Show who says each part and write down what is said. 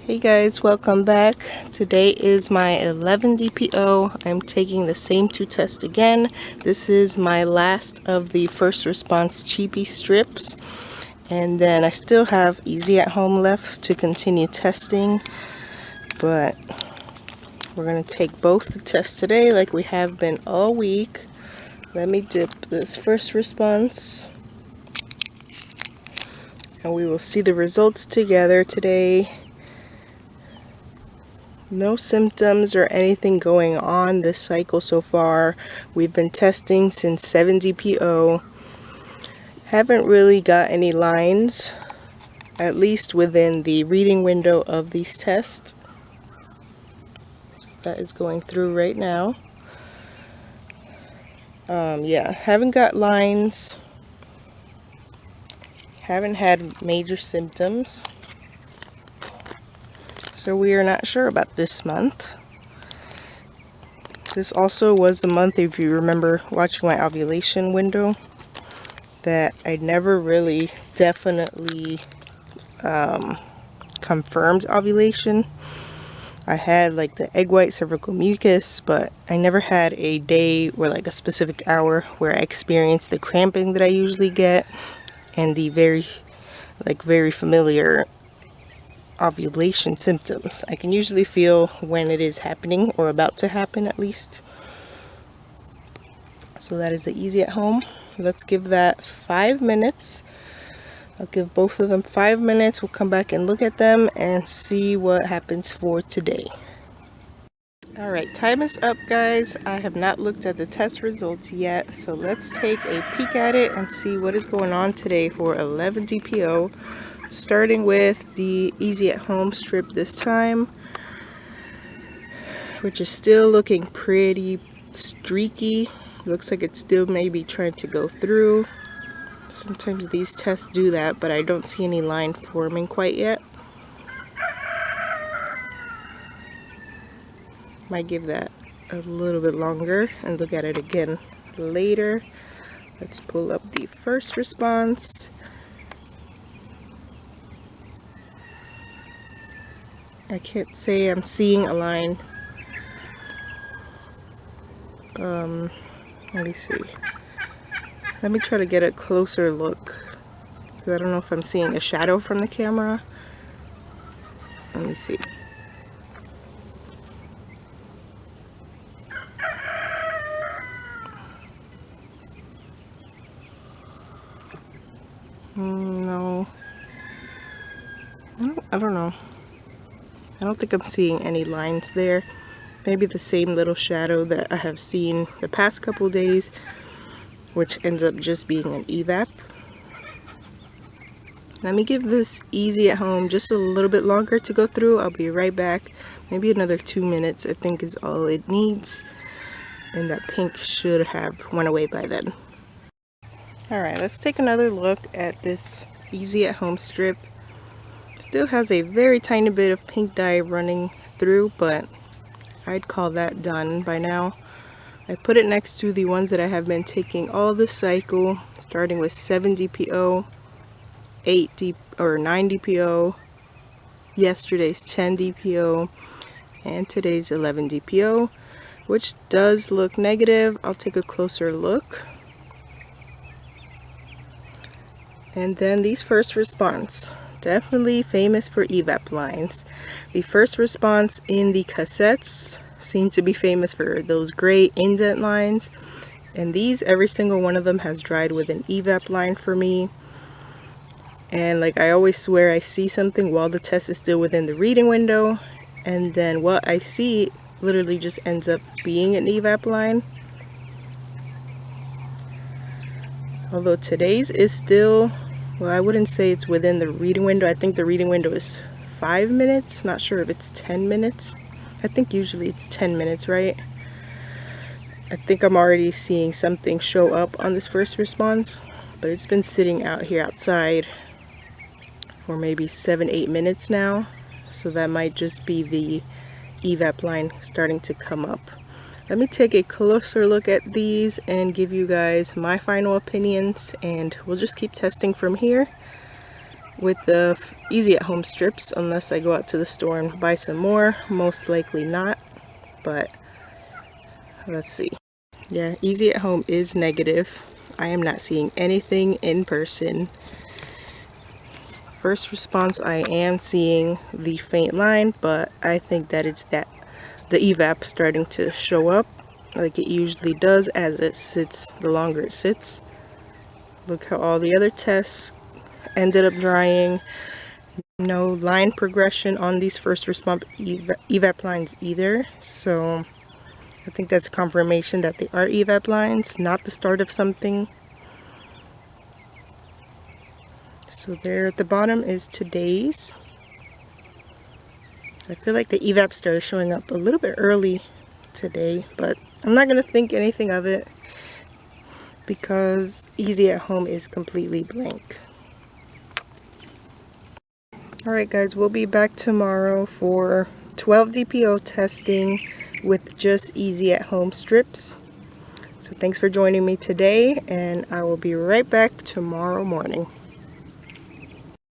Speaker 1: Hey guys, welcome back. Today is my 11 DPO. I'm taking the same two tests again. This is my last of the first response cheapy strips. And then I still have Easy at Home left to continue testing. But we're going to take both the tests today like we have been all week. Let me dip this first response. And we will see the results together today. No symptoms or anything going on this cycle so far. We've been testing since 7 DPO. Haven't really got any lines, at least within the reading window of these tests. That is going through right now. Yeah, haven't got lines. Haven't had major symptoms. So we are not sure about this month. This also was the month, if you remember watching my ovulation window, that I never really definitely confirmed ovulation. I had like the egg white cervical mucus, but I never had a day or like a specific hour where I experienced the cramping that I usually get and the very familiar ovulation symptoms. I can usually feel when it is happening or about to happen at least. So that is the Easy at Home. Let's give that 5 minutes. I'll give both of them 5 minutes. We'll come back and look at them and see what happens for today. Alright, time is up, guys. I have not looked at the test results yet, so let's take a peek at it and see what is going on today for 11 DPO. Starting with the Easy at Home strip this time, which is still looking pretty streaky. Looks like it's still maybe trying to go through. Sometimes these tests do that, but I don't see any line forming quite yet. Might give that a little bit longer and look at it again later. Let's pull up the first response. I can't say I'm seeing a line. Let me see. Let me try to get a closer look, because I don't know if I'm seeing a shadow from the camera. Let me see. No. I don't know. I don't think I'm seeing any lines there. Maybe the same little shadow that I have seen the past couple days, which ends up just being an evap. Let me give this Easy at Home just a little bit longer to go through. I'll be right back. Maybe another 2 minutes, I think, is all it needs. And that pink should have went away by then. Alright, let's take another look at this Easy at Home strip. Still has a very tiny bit of pink dye running through, but I'd call that done by now. I put it next to the ones that I have been taking all this cycle, starting with 7 DPO, 9 DPO, yesterday's 10 DPO, and today's 11 DPO, which does look negative. I'll take a closer look. And then these first response. Definitely famous for evap lines. The first response in the cassettes seem to be famous for those gray indent lines, and these, every single one of them has dried with an evap line for me. And like I always swear, I see something while the test is still within the reading window, and then what I see literally just ends up being an evap line. Although today's is still, well, I wouldn't say it's within the reading window. I think the reading window is 5 minutes. Not sure if it's 10 minutes. I think usually it's 10 minutes, right? I think I'm already seeing something show up on this first response, but it's been sitting out here outside for maybe 7-8 minutes now. So that might just be the evap line starting to come up. Let me take a closer look at these and give you guys my final opinions, and we'll just keep testing from here. with the Easy at Home strips unless I go out to the store and buy some more. Most likely not, but let's see. Yeah, Easy at Home is negative. I am not seeing anything in person. First response, I am seeing the faint line, but I think that it's that the evap starting to show up like it usually does as it sits, the longer it sits. Look how all the other tests ended up drying. No line progression on these first response evap lines either, so I think that's confirmation that they are evap lines, not the start of something. So there at the bottom is today's. I feel like the evap started showing up a little bit early today, but I'm not going to think anything of it because Easy at Home is completely blank. Alright guys, we'll be back tomorrow for 12 DPO testing with just Easy at Home strips. So thanks for joining me today, and I will be right back tomorrow morning.